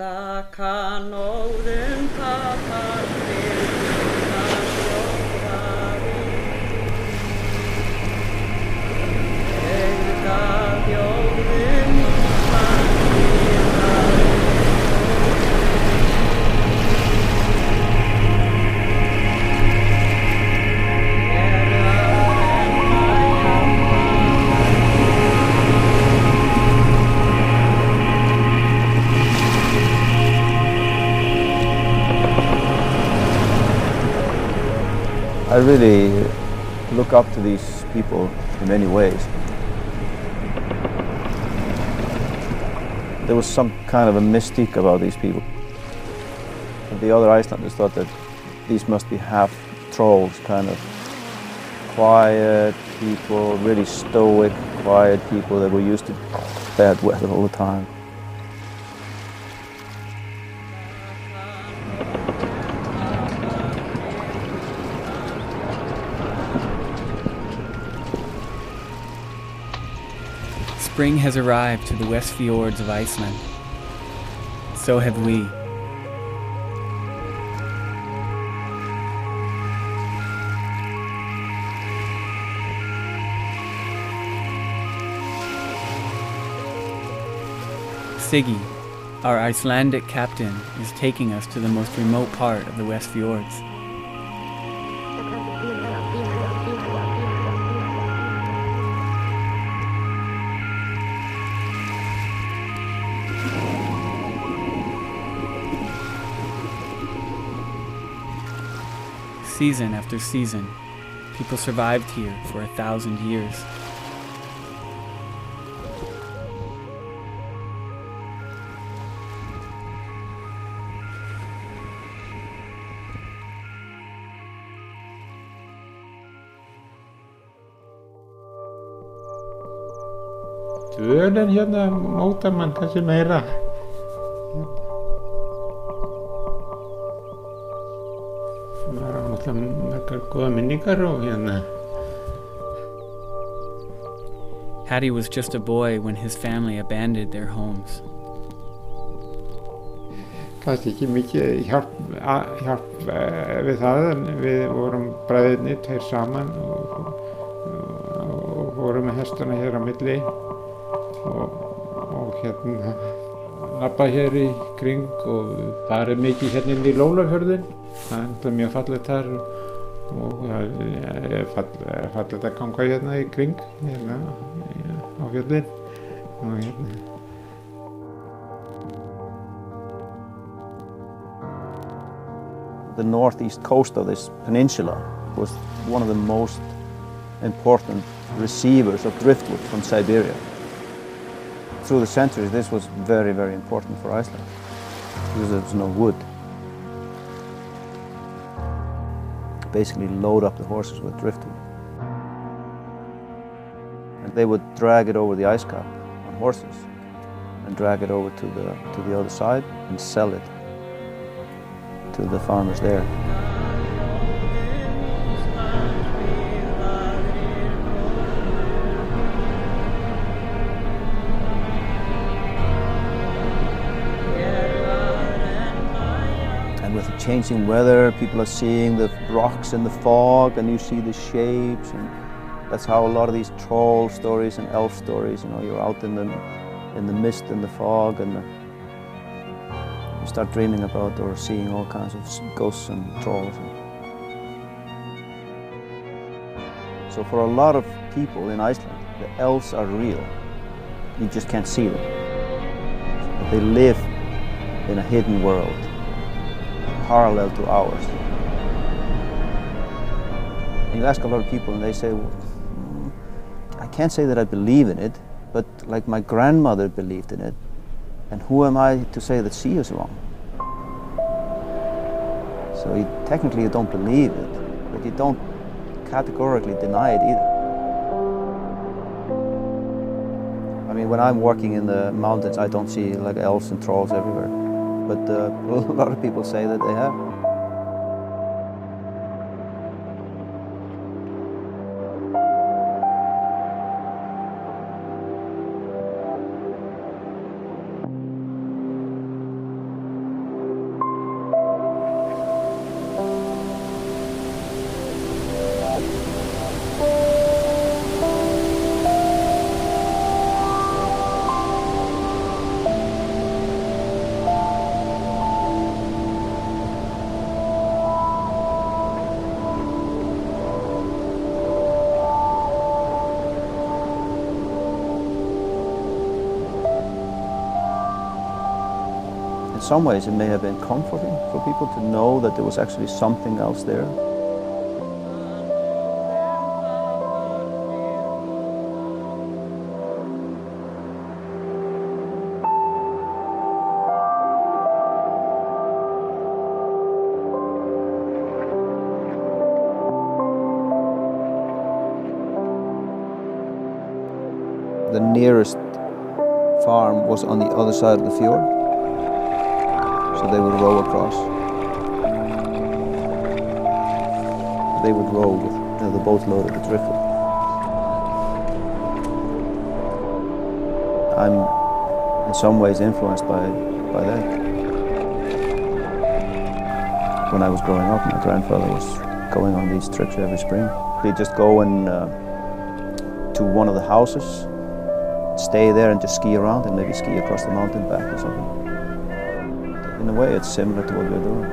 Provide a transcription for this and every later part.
Stakanóðum tapar byrjuna sjóðaði. Þjóðum Ísland lýðræði. I really look up to these people in many ways. There was some kind of a mystique about these people. The other Icelanders thought that these must be half trolls, kind of quiet people, really stoic, quiet people that were used to bad weather all the time. Spring has arrived to the west fjords of Iceland. So have we. Siggy, our Icelandic captain, is taking us to the most remote part of the west fjords. Season after season, people survived here for 1,000 years. Dvölin hérna mótar mann kannski meira. Maður á náttúrulega margar góða minningar og hérna. Hattie was just a boy when his family abandoned their homes. Kannski ekki mikið hjálp við það, en við vorum bræðurnir tveir saman og vorum með hestana hér á milli og hérna labba hér í kring og það mikið hérna inn í Lólafjörðinn. Það mjög fallegt þar og það fallegt að ganga hérna í kring hérna á fjörðinn og hérna. The northeast coast of this peninsula was one of the most important receivers of driftwood from Siberia. Through the centuries, this was very, very important for Iceland because there was no wood. Basically load up the horses with driftwood. And they would drag it over the ice cap on horses and drag it over to the other side and sell it to the farmers there. And with the changing weather, people are seeing the rocks in the fog, and you see the shapes, and that's how a lot of these troll stories and elf stories, you know, you're out in the mist and the fog, and you start dreaming about or seeing all kinds of ghosts and trolls. So for a lot of people in Iceland, the elves are real. You just can't see them. They live in a hidden world, parallel to ours. And you ask a lot of people and they say, well, I can't say that I believe in it, but like my grandmother believed in it, and who am I to say that she is wrong? So technically you don't believe it, but you don't categorically deny it either. I mean, when I'm walking in the mountains, I don't see like elves and trolls everywhere, but a lot of people say that they have. In some ways it may have been comforting for people to know that there was actually something else there. The nearest farm was on the other side of the fjord, so they would row across. They would row with the boat loaded with driftwood. I'm in some ways influenced by that. When I was growing up, my grandfather was going on these trips every spring. He'd just go and to one of the houses, stay there and just ski around and maybe ski across the mountain back or something. In a way, it's similar to what we're doing.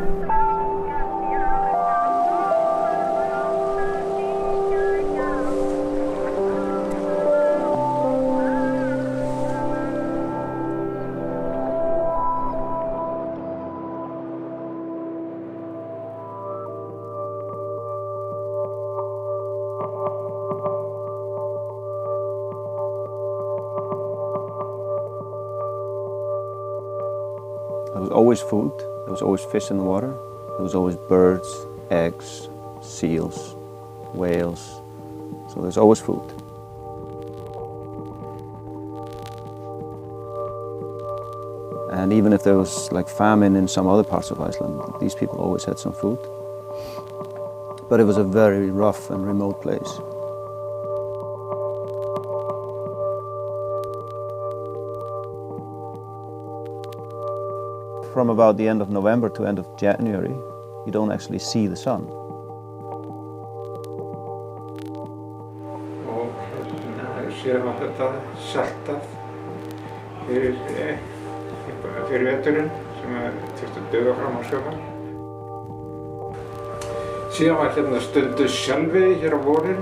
There was always food, there was always fish in the water, there was always birds, eggs, seals, whales, so there's always food. And even if there was like famine in some other parts of Iceland, these people always had some food. But it was a very rough and remote place. From about the end of November to end of January, you don't actually see the sun. Og síðan var þetta saltað fyrir veturinn sem þurfti að duga fram á sjómann. Síðan var hérna stundu sjálfveiði hér á vorin.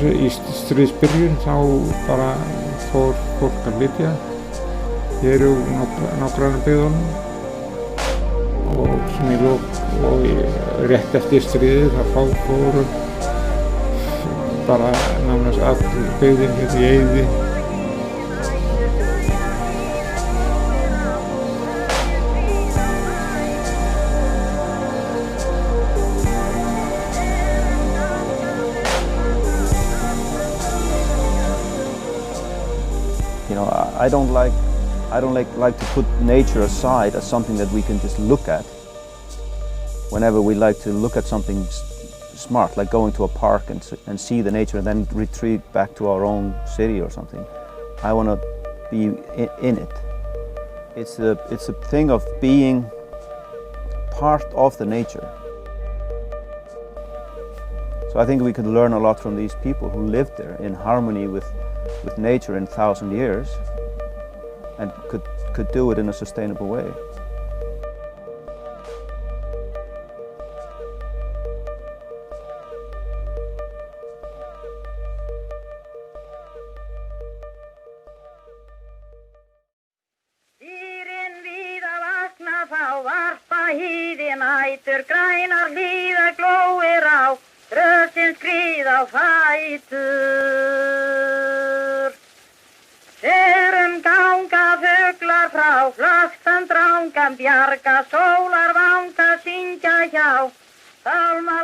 í stríðsbyrjun þá bara fór fólk að flytja hér úr nágranna byggðunum og svona í lok og rétt eftir stríðið þá fóru bara nánast all byggðin hérna í eyði. You know, I don't like to put nature aside as something that we can just look at. Whenever we like to look at something smart, like going to a park and see the nature and then retreat back to our own city or something, I want to be in it. It's a thing of being part of the nature. So I think we could learn a lot from these people who lived there in harmony with nature in 1,000 years and could do it in a sustainable way. Dýrin víða vakna þá varpa hýði nætur, grænar hlíða glóir á, rössin skríð á fætur. Serum ganga fuglar frá, flöstan drangan bjarga, sólar vanga syngja hjá, sálmar